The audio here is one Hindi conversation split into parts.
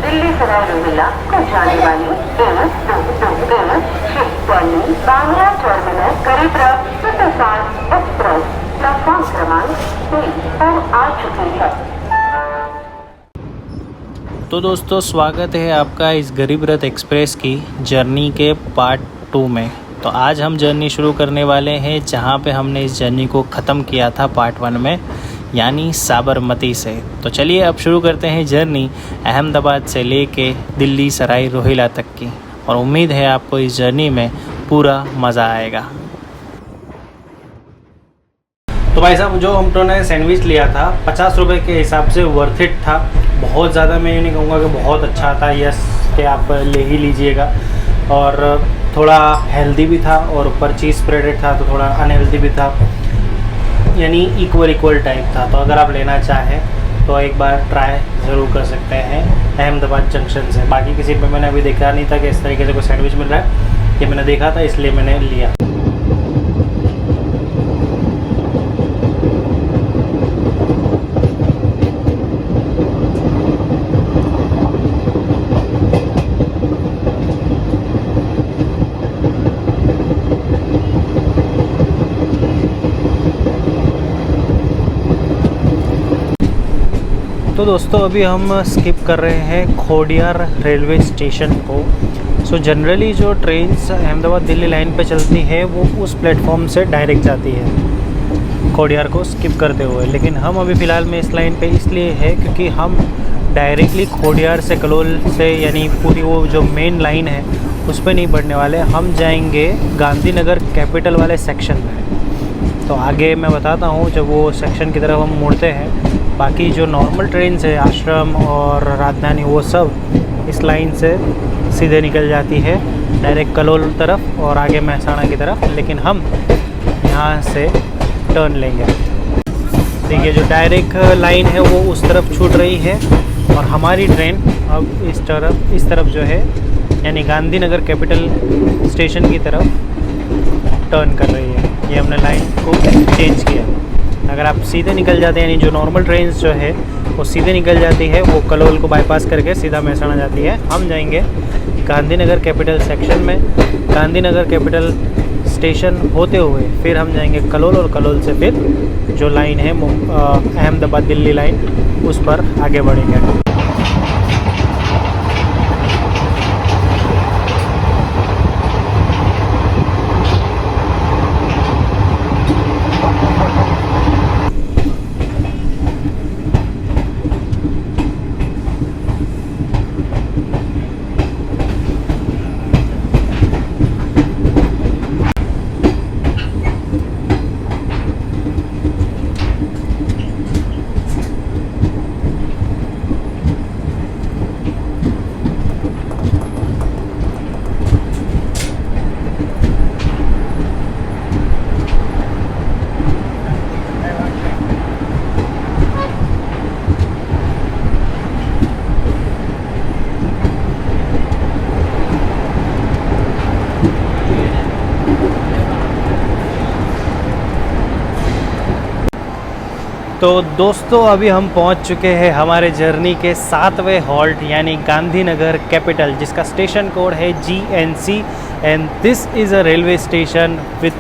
दिल्ली सराय रोहिला को जाने वाली 1-2-2-1 Delhi Bandra terminus Garibrath superfast express platform क्रमांक 3 पर आ चुकी है। तो दोस्तों, स्वागत है आपका इस गरीब रथ एक्सप्रेस की जर्नी के पार्ट 2 में। तो आज हम जर्नी शुरू करने वाले हैं जहां पे हमने इस जर्नी को ख़त्म किया था पार्ट 1 में, यानी साबरमती से। तो चलिए अब शुरू करते हैं जर्नी अहमदाबाद से लेके दिल्ली सराय रोहिला तक की, और उम्मीद है आपको इस जर्नी में पूरा मज़ा आएगा। तो भाई साहब, जो हम लोगों ने सैंडविच लिया था 50 रुपये के हिसाब से वर्थ इट था। बहुत ज़्यादा मैं ये नहीं कहूँगा कि बहुत अच्छा था, यस कि आप ले ही लीजिएगा। और थोड़ा हेल्दी भी था और ऊपर चीज़ स्प्रेडेड था तो थोड़ा अनहेल्दी भी था, यानी इक्वल टाइप था। तो अगर आप लेना चाहें तो एक बार ट्राई ज़रूर कर सकते हैं अहमदाबाद जंक्शन से। बाकी किसी पे मैंने अभी देखा नहीं था कि इस तरीके से कोई सैंडविच मिल रहा है, ये मैंने देखा था इसलिए मैंने लिया। तो दोस्तों, अभी हम स्किप कर रहे हैं खोडियार रेलवे स्टेशन को। सो जनरली जो ट्रेन्स अहमदाबाद दिल्ली लाइन पे चलती है वो उस प्लेटफॉर्म से डायरेक्ट जाती है खोडियार को स्किप करते हुए, लेकिन हम अभी फ़िलहाल में इस लाइन पे इसलिए है क्योंकि हम डायरेक्टली खोडियार से कलोल से, यानी पूरी वो जो मेन लाइन है उस पर नहीं बढ़ने वाले। हम जाएंगे गांधीनगर कैपिटल वाले सेक्शन में। तो आगे मैं बताता हूँ जब वो सेक्शन की तरफ हम मुड़ते हैं। बाकी जो नॉर्मल ट्रेन है आश्रम और राजधानी वो सब इस लाइन से सीधे निकल जाती है डायरेक्ट कलोल तरफ और आगे महसाणा की तरफ, लेकिन हम यहाँ से टर्न लेंगे। देखिए जो डायरेक्ट लाइन है वो उस तरफ छूट रही है और हमारी ट्रेन अब इस तरफ जो है यानी गांधीनगर कैपिटल स्टेशन की तरफ टर्न कर रही है। ये हमने लाइन को चेंज किया। अगर आप सीधे निकल जाते हैं, यानी जो नॉर्मल ट्रेन्स जो है वो सीधे निकल जाती है, वो कलोल को बाईपास करके सीधा महसाणा जाती है। हम जाएंगे गांधीनगर कैपिटल सेक्शन में, गांधीनगर कैपिटल स्टेशन होते हुए फिर हम जाएंगे कलोल, और कलोल से फिर जो लाइन है अहमदाबाद दिल्ली लाइन उस पर आगे बढ़ेंगे। तो दोस्तों, अभी हम पहुंच चुके हैं हमारे जर्नी के 7वें हॉल्ट यानी गांधीनगर कैपिटल, जिसका स्टेशन कोड है GNC, and this is a railway station with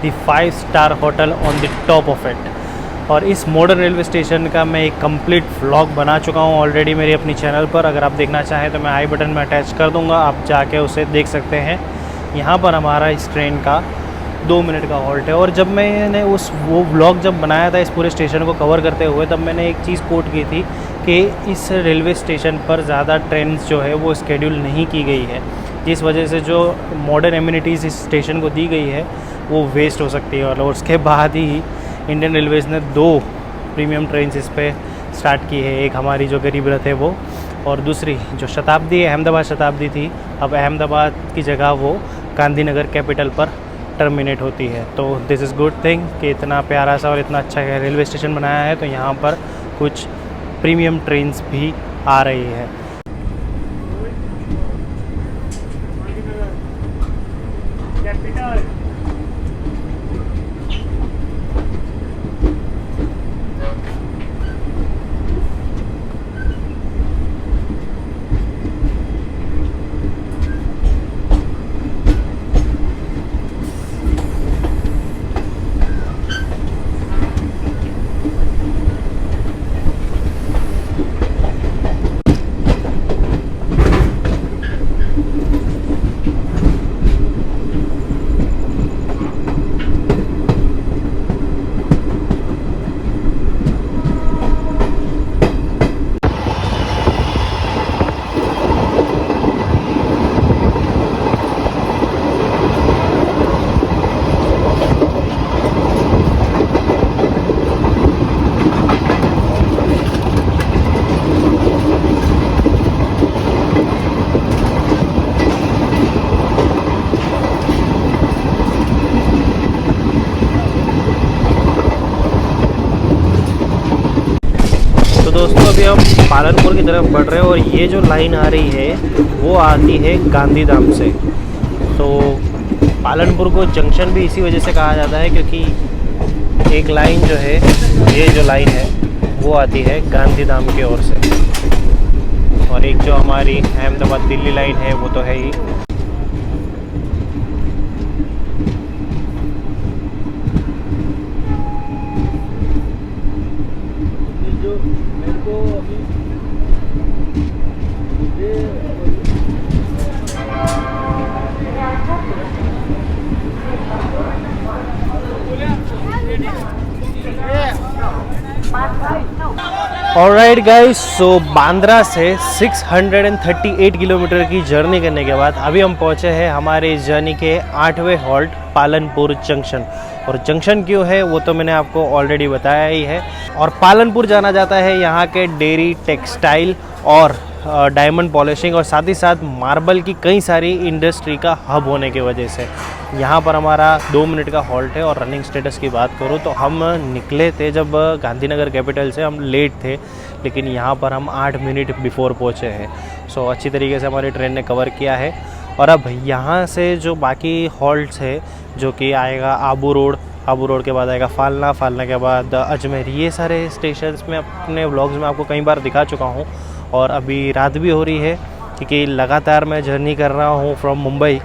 the five-star hotel on the top of it. और इस मॉडर्न रेलवे स्टेशन का मैं एक कंप्लीट व्लॉग बना चुका हूं ऑलरेडी मेरी अपनी चैनल पर। अगर आप देखना चाहें तो मैं आई बटन में अटैच कर दूंगा, आप जाके उसे देख सकते हैं। यहाँ पर हमारा इस ट्रेन का 2 मिनट का हॉल्ट है। और जब मैंने वो व्लॉग जब बनाया था इस पूरे स्टेशन को कवर करते हुए, तब मैंने एक चीज़ कोट की थी कि इस रेलवे स्टेशन पर ज़्यादा ट्रेन जो है वो स्केड्यूल नहीं की गई है, जिस वजह से जो मॉडर्न एमिनिटीज़ इस स्टेशन को दी गई है वो वेस्ट हो सकती है। और उसके बाद ही इंडियन रेलवेज़ ने 2 प्रीमियम ट्रेन इस पर स्टार्ट की है। एक हमारी जो गरीब रथ है वो, और दूसरी जो शताब्दी अहमदाबाद शताब्दी थी, अब अहमदाबाद की जगह वो गांधीनगर कैपिटल पर टर्मिनेट होती है। तो दिस इज़ गुड थिंग कि इतना प्यारा सा और इतना अच्छा रेलवे स्टेशन बनाया है, तो यहाँ पर कुछ प्रीमियम ट्रेन्स भी आ रही है। दोस्तों अभी हम पालनपुर की तरफ बढ़ रहे हैं और ये जो लाइन आ रही है वो आती है गांधीधाम से। तो पालनपुर को जंक्शन भी इसी वजह से कहा जाता है क्योंकि एक लाइन जो है, ये जो लाइन है वो आती है गांधीधाम की ओर से, और एक जो हमारी अहमदाबाद दिल्ली लाइन है वो तो है ही। ऑलराइट गाइस, सो बांद्रा से 638 किलोमीटर की जर्नी करने के बाद अभी हम पहुंचे हैं हमारे इस जर्नी के 8वें हॉल्ट पालनपुर जंक्शन। और जंक्शन क्यों है वो तो मैंने आपको ऑलरेडी बताया ही है। और पालनपुर जाना जाता है यहाँ के डेयरी, टेक्सटाइल और डायमंड पॉलिशिंग और साथ ही साथ मार्बल की कई सारी इंडस्ट्री का हब होने की वजह से। यहाँ पर हमारा 2 मिनट का हॉल्ट है। और रनिंग स्टेटस की बात करूँ तो हम निकले थे जब गांधीनगर कैपिटल से, हम लेट थे, लेकिन यहाँ पर हम 8 मिनट बिफोर पहुँचे हैं। सो अच्छी तरीके से हमारी ट्रेन ने कवर किया है। और अब यहाँ से जो बाकी हॉल्ट्स है, जो कि आएगा आबू रोड के बाद आएगा फालना के बाद अजमेर, ये सारे स्टेशंस में अपने व्लॉग्स में आपको कई बार दिखा चुका हूँ। और अभी रात भी हो रही है क्योंकि लगातार मैं जर्नी कर रहा हूँ फ्रॉम मुंबई,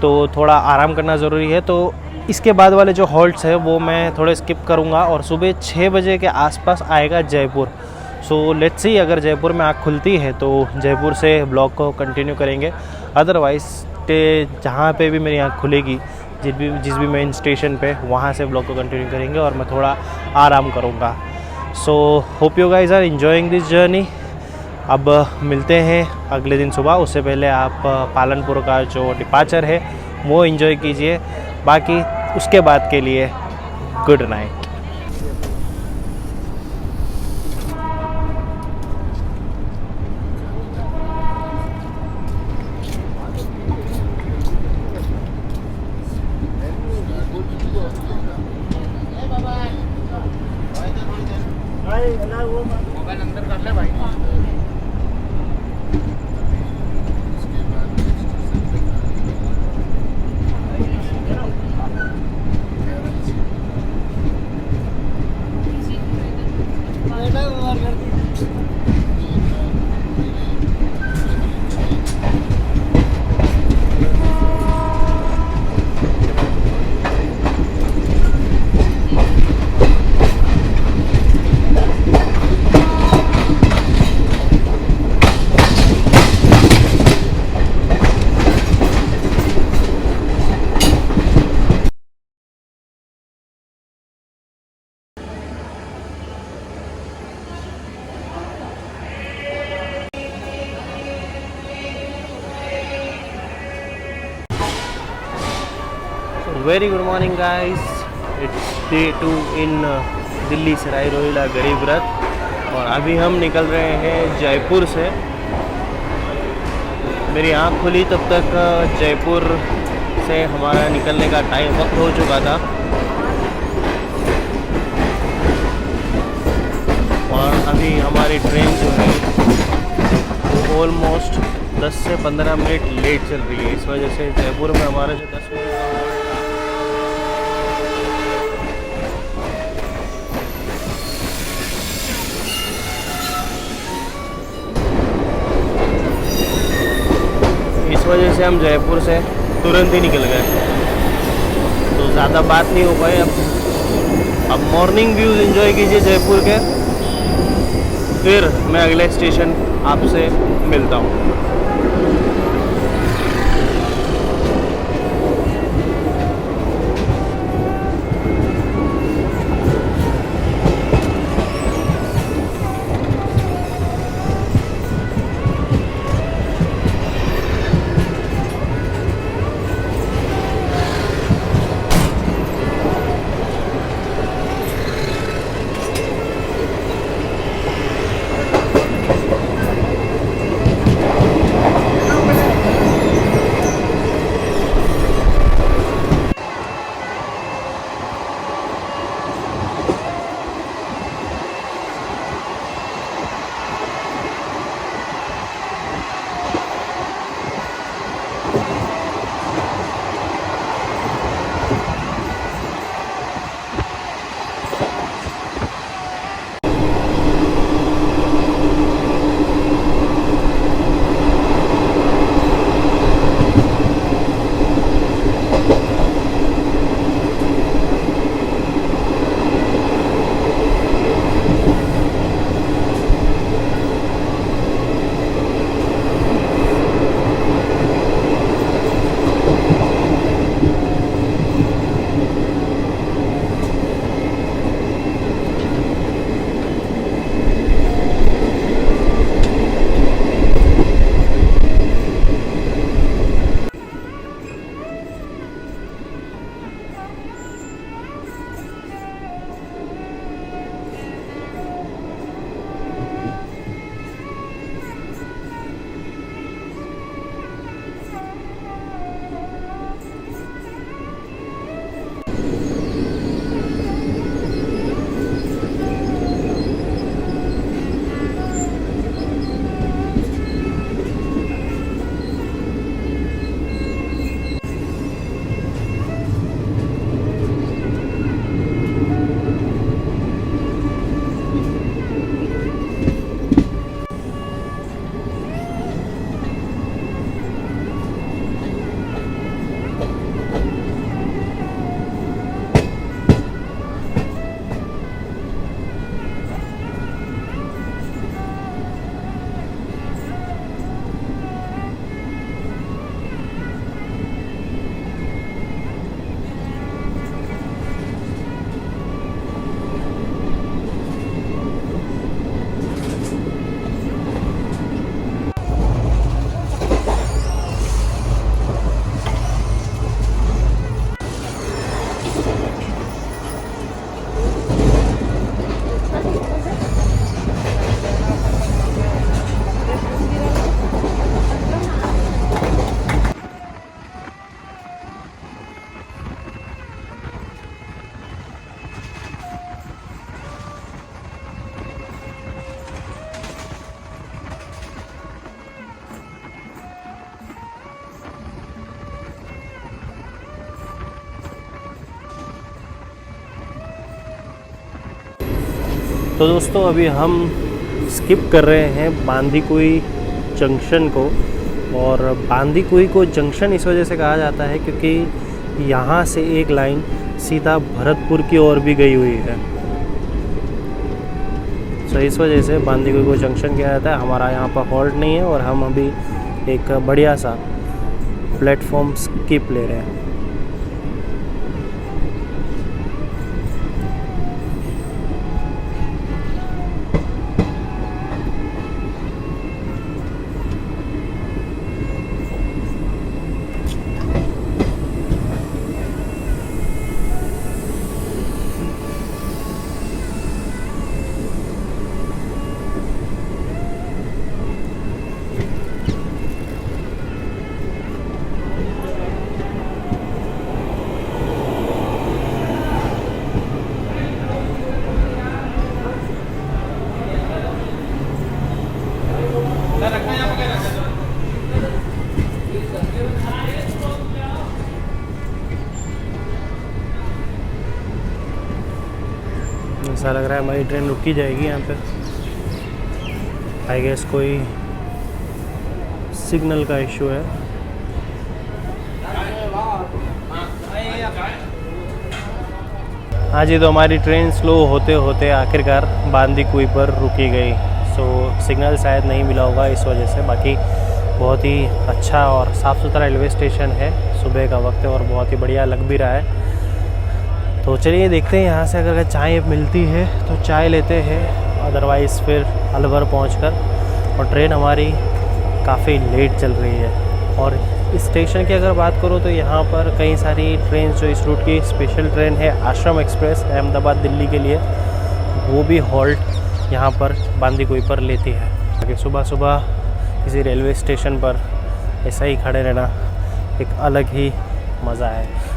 तो थोड़ा आराम करना ज़रूरी है। तो इसके बाद वाले जो हॉल्ट्स है वो मैं थोड़े स्किप करूँगा और सुबह 6 बजे के आसपास आएगा जयपुर। सो लेट्स सी, अगर जयपुर में आँख खुलती है तो जयपुर से ब्लॉग को कंटिन्यू करेंगे। अदरवाइज़ जहाँ पे भी मेरी आँख खुलेगी, जिस भी मेन स्टेशन पे, वहाँ से ब्लॉग को कंटिन्यू करेंगे और मैं थोड़ा आराम करूँगा। So hope you guys are enjoying this journey. अब मिलते हैं अगले दिन सुबह। उससे पहले आप पालनपुर का जो डिपार्चर है वो एंजॉय कीजिए। बाकी उसके बाद के लिए good night. Very good morning guys, it's day 2 इन दिल्ली सराय रोहिल्ला गरीब रथ। और अभी हम निकल रहे हैं जयपुर से। मेरी आँख खुली तब तक जयपुर से हमारा निकलने का वक्त हो चुका था। और अभी हमारी ट्रेन जो है वो ऑलमोस्ट 10 से 15 मिनट लेट चल रही है। इस वजह से जयपुर में हमारा जो 10 मिनट का इस वजह से हम जयपुर से तुरंत ही निकल गए, तो ज़्यादा बात नहीं हो पाई। अब मॉर्निंग व्यूज़ एंजॉय कीजिए जयपुर के, फिर मैं अगले स्टेशन आपसे मिलता हूँ। तो दोस्तों अभी हम स्किप कर रहे हैं बांदीकुई जंक्शन को। और बांदीकुई को जंक्शन इस वजह से कहा जाता है क्योंकि यहाँ से एक लाइन सीधा भरतपुर की ओर भी गई हुई है। तो इस वजह से बांदीकुई को जंक्शन किया जाता है। हमारा यहाँ पर हॉल्ट नहीं है और हम अभी एक बढ़िया सा प्लेटफॉर्म स्किप ले रहे हैं। ऐसा लग रहा है हमारी ट्रेन रुकी जाएगी यहाँ पे। आई गेस कोई सिग्नल का इशू है। हाँ जी, तो हमारी ट्रेन स्लो होते होते आखिरकार बांदीकुई पर रुकी गई। सो सिग्नल शायद नहीं मिला होगा इस वजह से। बाकी बहुत ही अच्छा और साफ़ सुथरा रेलवे स्टेशन है। सुबह का वक्त है और बहुत ही बढ़िया लग भी रहा है। तो चलिए देखते हैं यहाँ से अगर चाय मिलती है तो चाय लेते हैं, अदरवाइज़ फिर अलवर पहुँचकर। और ट्रेन हमारी काफ़ी लेट चल रही है। और इस स्टेशन की अगर बात करूँ तो यहाँ पर कई सारी ट्रेन जो इस रूट की स्पेशल ट्रेन है आश्रम एक्सप्रेस अहमदाबाद दिल्ली के लिए, वो भी हॉल्ट यहाँ पर बांदीकुई पर लेती है। क्योंकि सुबह सुबह किसी रेलवे स्टेशन पर ऐसा ही खड़े रहना एक अलग ही मज़ा है।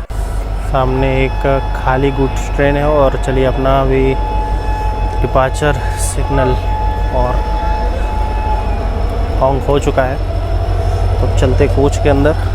सामने एक खाली गुड्स ट्रेन है और चलिए अपना अभी डिपार्चर सिग्नल और हॉन्ग हो चुका है, तो चलते कोच के अंदर।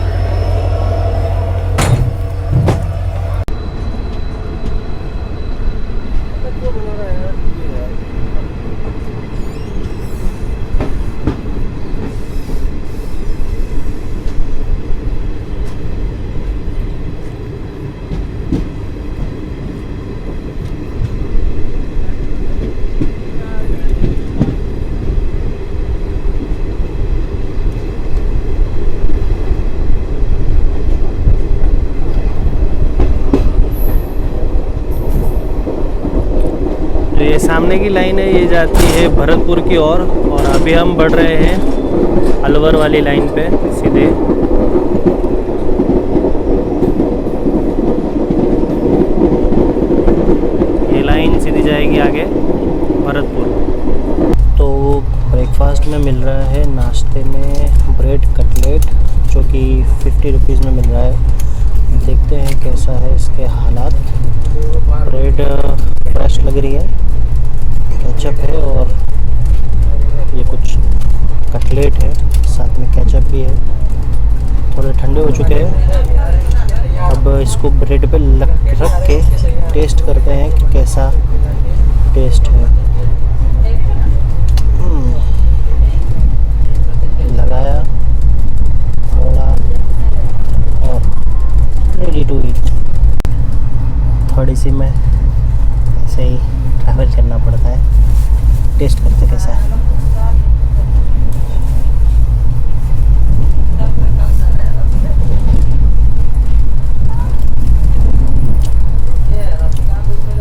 ये सामने की लाइन है, ये जाती है भरतपुर की ओर। और अभी हम बढ़ रहे हैं अलवर वाली लाइन पे सीधे। ये लाइन सीधी जाएगी आगे भरतपुर। तो ब्रेकफास्ट में मिल रहा है नाश्ते में ब्रेड कटलेट, जो कि 50 रुपीज़ में मिल रहा है। देखते हैं कैसा है इसके हालात। ब्रेड फ्रेश लग रही है, केचप है और ये कुछ कटलेट है, साथ में केचप भी है। थोड़े ठंडे हो चुके हैं। अब इसको ब्रेड पे रख के टेस्ट करते हैं कि कैसा टेस्ट है। लगाया, थोड़ा और रेडी टू ईट। थोड़ी सी में ऐसे ही ट्रैवल करना पड़ता है। टेस्ट करते कैसा है।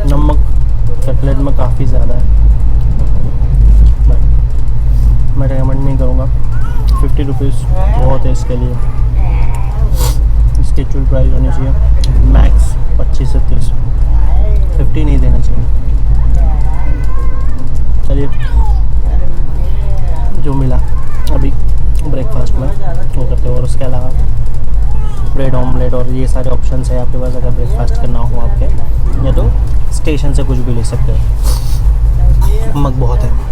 नमक कटलेट में काफ़ी ज़्यादा है, बट मैं रेकमेंड नहीं करूँगा। 50 रुपीज़ बहुत है इसके लिए। इसकी एक्चुअल प्राइस होनी चाहिए मैक्स 25 से 30, 50 नहीं देना चाहिए। चलिए जो मिला अभी ब्रेकफास्ट में वो करते हैं। और उसके अलावा ब्रेड ऑमलेट और ये सारे ऑप्शंस है आपके पास अगर ब्रेकफास्ट करना हो आपके, या तो स्टेशन से कुछ भी ले सकते हैं। नमक बहुत है।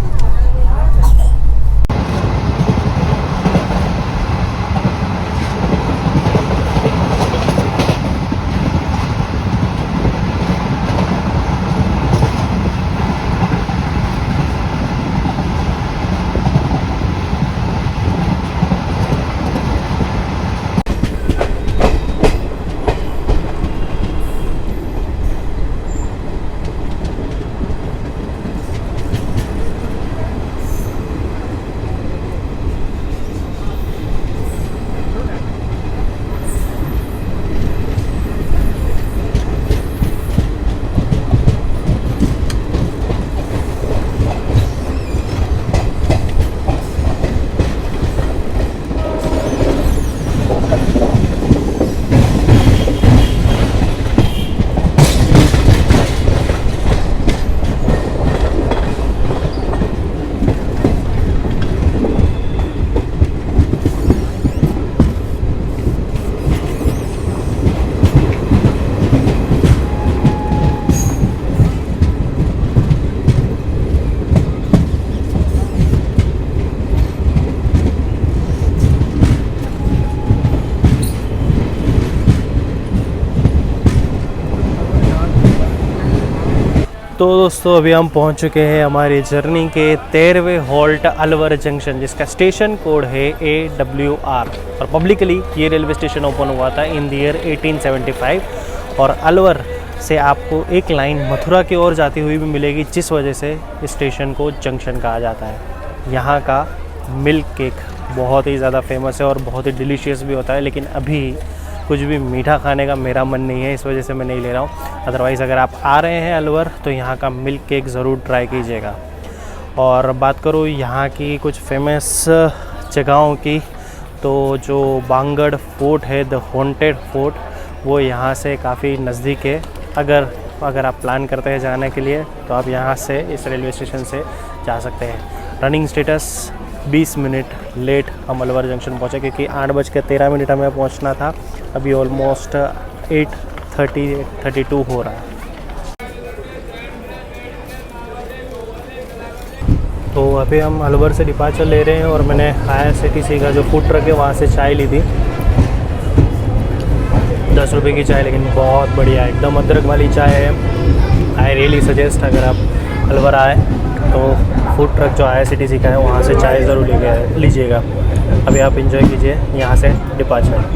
तो दोस्तों अभी हम पहुंच चुके हैं हमारी जर्नी के 13वें हॉल्ट अलवर जंक्शन, जिसका स्टेशन कोड है AWR। और पब्लिकली ये रेलवे स्टेशन ओपन हुआ था इन द ईयर 1875। और अलवर से आपको एक लाइन मथुरा की ओर जाती हुई भी मिलेगी, जिस वजह से इस स्टेशन को जंक्शन कहा जाता है। यहाँ का मिल्क केक बहुत ही ज़्यादा फेमस है और बहुत ही डिलीशियस भी होता है, लेकिन अभी कुछ भी मीठा खाने का मेरा मन नहीं है, इस वजह से मैं नहीं ले रहा हूँ। अदरवाइज़ अगर आप आ रहे हैं अलवर तो यहाँ का मिल्क केक ज़रूर ट्राई कीजिएगा। और बात करूँ यहाँ की कुछ फेमस जगहों की, तो जो बांगड़ फोर्ट है, द हॉन्टेड फोर्ट, वो यहाँ से काफ़ी नज़दीक है। अगर आप प्लान करते हैं जाने के लिए तो आप यहाँ से इस रेलवे स्टेशन से जा सकते हैं। रनिंग स्टेटस 20 मिनट लेट हम अलवर जंक्शन पहुँचे, क्योंकि 8:13 हमें पहुँचना था। अभी ऑलमोस्ट 8:32 हो रहा है। तो अभी हम अलवर से डिपार्चर ले रहे हैं और मैंने IRCTC का जो फूड ट्रक है वहाँ से चाय ली थी, 10 रुपये की चाय, लेकिन बहुत बढ़िया एकदम अदरक वाली चाय है। आई रियली सजेस्ट अगर आप अलवर आए तो फूड ट्रक जो IRCTC का है वहाँ से चाय ज़रूर लीजिएगा। अभी आप इंजॉय कीजिए यहाँ से डिपार्चर।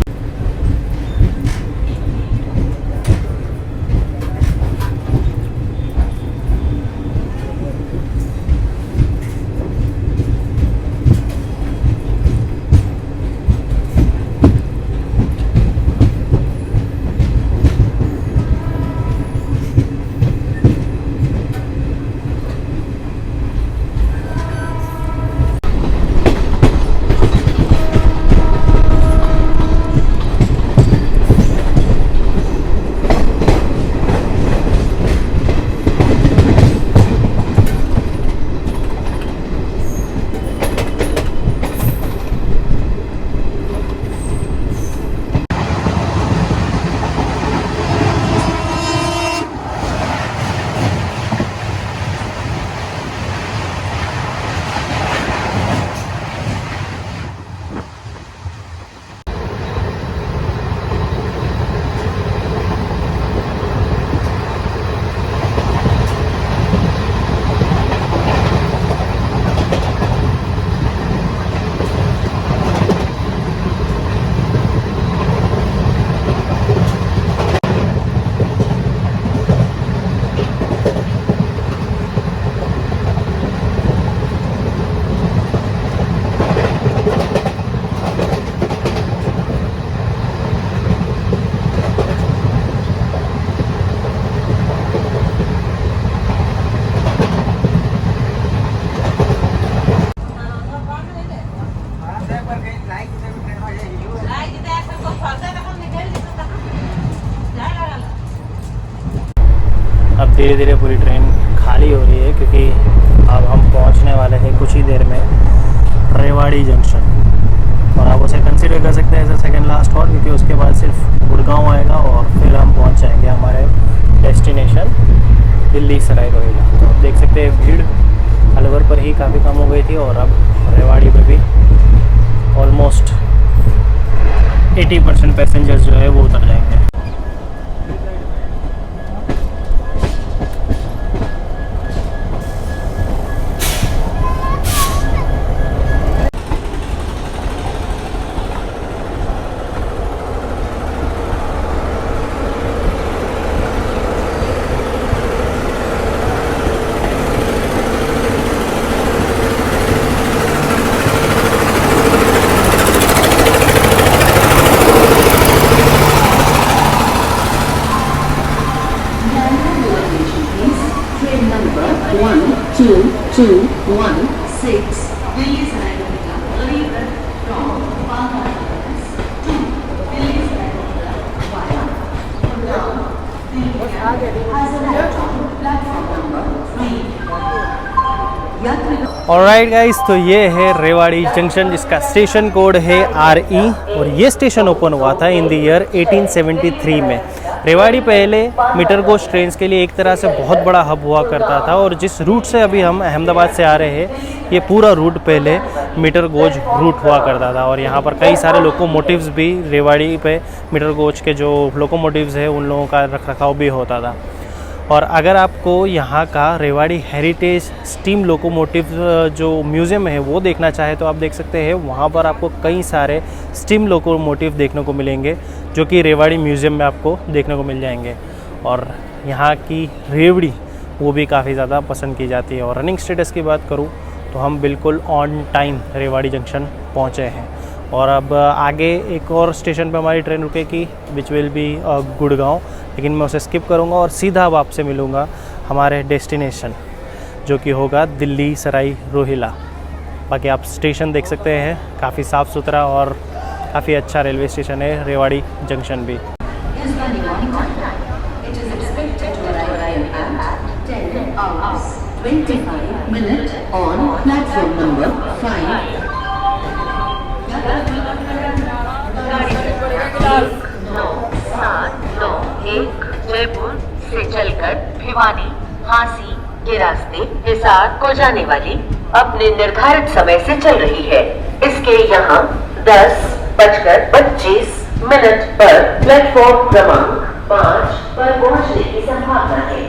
अब धीरे धीरे पूरी ट्रेन खाली हो रही है, क्योंकि अब हम पहुंचने वाले हैं कुछ ही देर में रेवाड़ी जंक्शन। और आप उसे कंसीडर कर सकते हैं as a second last halt, क्योंकि उसके बाद सिर्फ गुड़गांव आएगा और फिर हम पहुंच जाएंगे हमारे डेस्टिनेशन दिल्ली सराय रोहिला। तो आप देख सकते हैं भीड़ अलवर पर ही काफ़ी कम हो गई थी और अब रेवाड़ी में भी ऑलमोस्ट 80% पैसेंजर्स जो है वो उतर जाएंगे। ऑलराइट गाइस, तो ये है रेवाड़ी जंक्शन, जिसका स्टेशन कोड है RE। और ये स्टेशन ओपन हुआ था इन द ईयर 1873 में। रेवाड़ी पहले मीटर कोच ट्रेन्स के लिए एक तरह से बहुत बड़ा हब हुआ करता था, और जिस रूट से अभी हम अहमदाबाद से आ रहे हैं ये पूरा रूट पहले मीटर कोच रूट हुआ करता था। और यहाँ पर कई सारे लोकोमोटिव्स भी रेवाड़ी पे मीटर कोच के जो लोकोमोटिव्स है उन लोगों का रख रखाव भी होता था। और अगर आपको यहाँ का रेवाड़ी हेरिटेज स्टीम लोकोमोटिव जो म्यूज़ियम है वो देखना चाहे तो आप देख सकते हैं, वहाँ पर आपको कई सारे स्टीम लोकोमोटिव देखने को मिलेंगे जो कि रेवाड़ी म्यूज़ियम में आपको देखने को मिल जाएंगे। और यहाँ की रेवड़ी वो भी काफ़ी ज़्यादा पसंद की जाती है। और रनिंग स्टेटस की बात करूँ तो हम बिल्कुल ऑन टाइम रेवाड़ी जंक्शन पहुँचे हैं। और अब आगे एक और स्टेशन पे हमारी ट्रेन रुकेगी विच विल बी गुड़गांव, लेकिन मैं उसे स्किप करूँगा और सीधा अब आपसे मिलूँगा हमारे डेस्टिनेशन जो कि होगा दिल्ली सराई रोहिला। बाकी आप स्टेशन देख सकते हैं, काफ़ी साफ़ सुथरा और काफ़ी अच्छा रेलवे स्टेशन है रेवाड़ी जंक्शन भी। जयपुर से चलकर भिवानी, झांसी के रास्ते हिसार को जाने वाली अपने निर्धारित समय से चल रही है। इसके यहाँ 10:25 पर प्लेटफॉर्म क्रमांक 5 पर पहुँचने की संभावना है।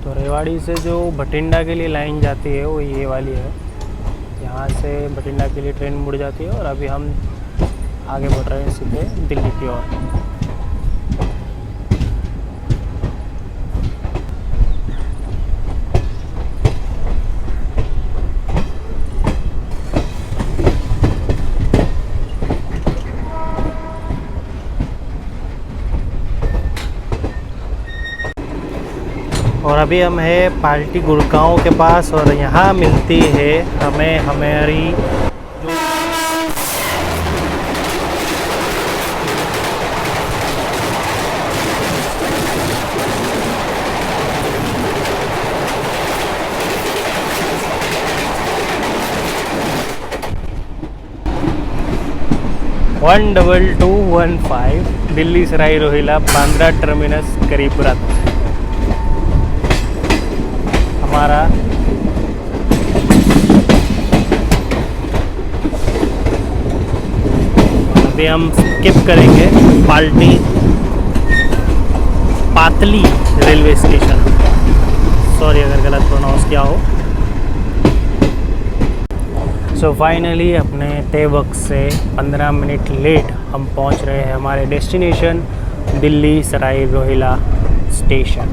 तो रेवाड़ी से जो भटिंडा के लिए लाइन जाती है वो ये वाली है। यहाँ से भटिंडा के लिए ट्रेन मुड़ जाती है और अभी हम आगे बढ़ रहे हैं सीधे दिल्ली की ओर। और अभी हम है पार्टी गुड़गांव के पास और यहाँ मिलती है हमें हमारी जो 12215 दिल्ली सराई रोहिला बांद्रा टर्मिनस गरीबरथ हमारा अभी हम स्किप करेंगे पातली रेलवे स्टेशन। सॉरी अगर गलत प्रोनाउंस किया हो। सो फाइनली अपने तय वक्त से 15 मिनट लेट हम पहुंच रहे हैं हमारे destination Delhi Sarai Rohilla station.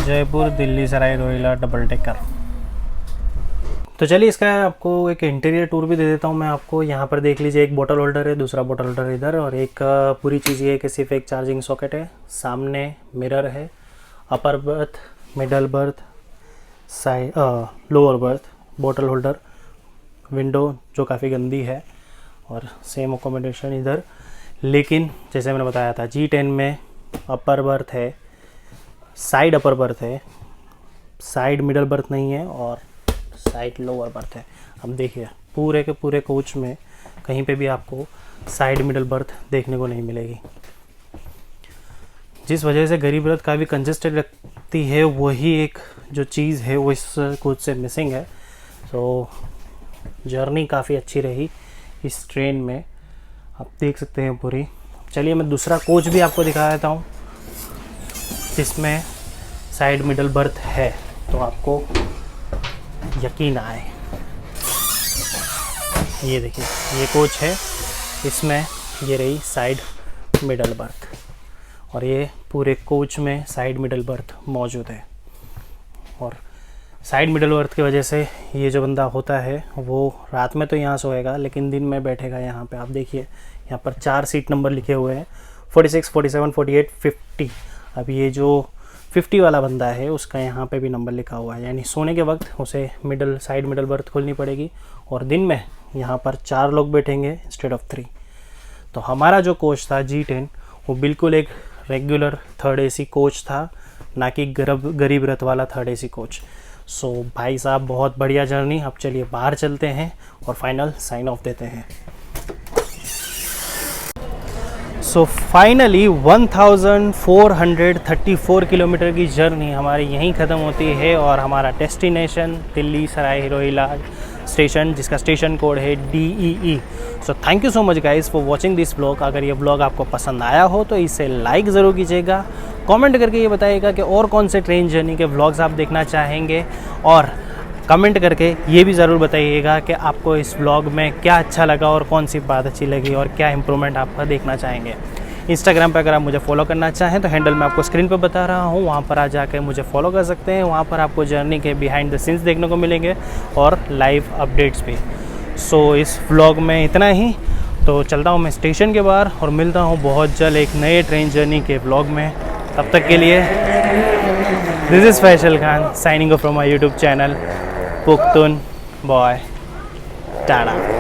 Jaipur Delhi Sarai Rohilla double decker. तो चलिए इसका आपको एक इंटीरियर टूर भी दे देता हूँ मैं आपको। यहाँ पर देख लीजिए, एक बोतल होल्डर है, दूसरा बोतल होल्डर इधर, और एक पूरी चीज़ ये है कि सिर्फ एक चार्जिंग सॉकेट है। सामने मिरर है, upper berth, middle birth, side lower berth, बोतल होल्डर, विंडो जो काफ़ी गंदी है, और सेम अकोमोडेशन इधर। लेकिन जैसे मैंने बताया था G10 में अपर बर्थ है, साइड अपर बर्थ है, साइड मिडल बर्थ नहीं है, और साइड लोअर बर्थ है। अब देखिए पूरे के पूरे कोच में कहीं पे भी आपको साइड मिडल बर्थ देखने को नहीं मिलेगी, जिस वजह से गरीब रथ काफ़ी कंजेस्टेड लगती है। वही एक जो चीज़ है वो इस कोच से मिसिंग है। तो जर्नी काफ़ी अच्छी रही इस ट्रेन में, आप देख सकते हैं पूरी। चलिए मैं दूसरा कोच भी आपको दिखा देता हूँ जिसमें साइड मिडल बर्थ है, तो आपको यकीन आए। ये देखिए ये कोच है, इसमें ये रही साइड मिडल बर्थ, और ये पूरे कोच में साइड मिडल बर्थ मौजूद है। और साइड मिडल बर्थ की वजह से ये जो बंदा होता है वो रात में तो यहाँ सोएगा लेकिन दिन में बैठेगा यहाँ पे। आप देखिए यहाँ पर 4 सीट नंबर लिखे हुए हैं, 46, 47, 48, 50। अब ये जो 50 वाला बंदा है उसका यहाँ पे भी नंबर लिखा हुआ है, यानी सोने के वक्त उसे साइड मिडल बर्थ खोलनी पड़ेगी और दिन में यहाँ पर 4 लोग बैठेंगे इंस्टेड ऑफ 3। तो हमारा जो कोच था G10 वो बिल्कुल एक रेगुलर 3rd AC कोच था, ना कि गरीब रथ वाला 3rd AC कोच। सो भाई साहब बहुत बढ़िया जर्नी। अब चलिए बाहर चलते हैं और फाइनल साइन ऑफ देते हैं। सो फाइनली 1434 किलोमीटर की जर्नी हमारी यहीं ख़त्म होती है और हमारा डेस्टिनेशन दिल्ली सराय रोहिला स्टेशन, जिसका स्टेशन कोड है DEE। So thank you so much guys for watching this blog. अगर ये ब्लॉग आपको पसंद आया हो तो इसे लाइक ज़रूर कीजिएगा, कमेंट करके ये बताइएगा कि और कौन से ट्रेन जर्नी के व्लॉग्स आप देखना चाहेंगे, और कमेंट करके ये भी ज़रूर बताइएगा कि आपको इस व्लॉग में क्या अच्छा लगा और कौन सी बात अच्छी लगी और क्या इंप्रूवमेंट आपका देखना चाहेंगे। इंस्टाग्राम पर अगर आप मुझे फॉलो करना चाहें तो हैंडल मैं आपको स्क्रीन पर बता रहा हूँ, वहाँ पर आ जाकर मुझे फॉलो कर सकते हैं। वहाँ पर आपको जर्नी के बिहाइंड द सीन्स देखने को मिलेंगे और लाइव अपडेट्स भी। सो इस व्लॉग में इतना ही, तो चलता हूँ मैं स्टेशन के बाहर और मिलता हूँ बहुत जल्द एक नए ट्रेन जर्नी के व्लॉग में। तब तक के लिए this is Faisal Khan signing off from my YouTube channel Pukhtoon boy. Tata.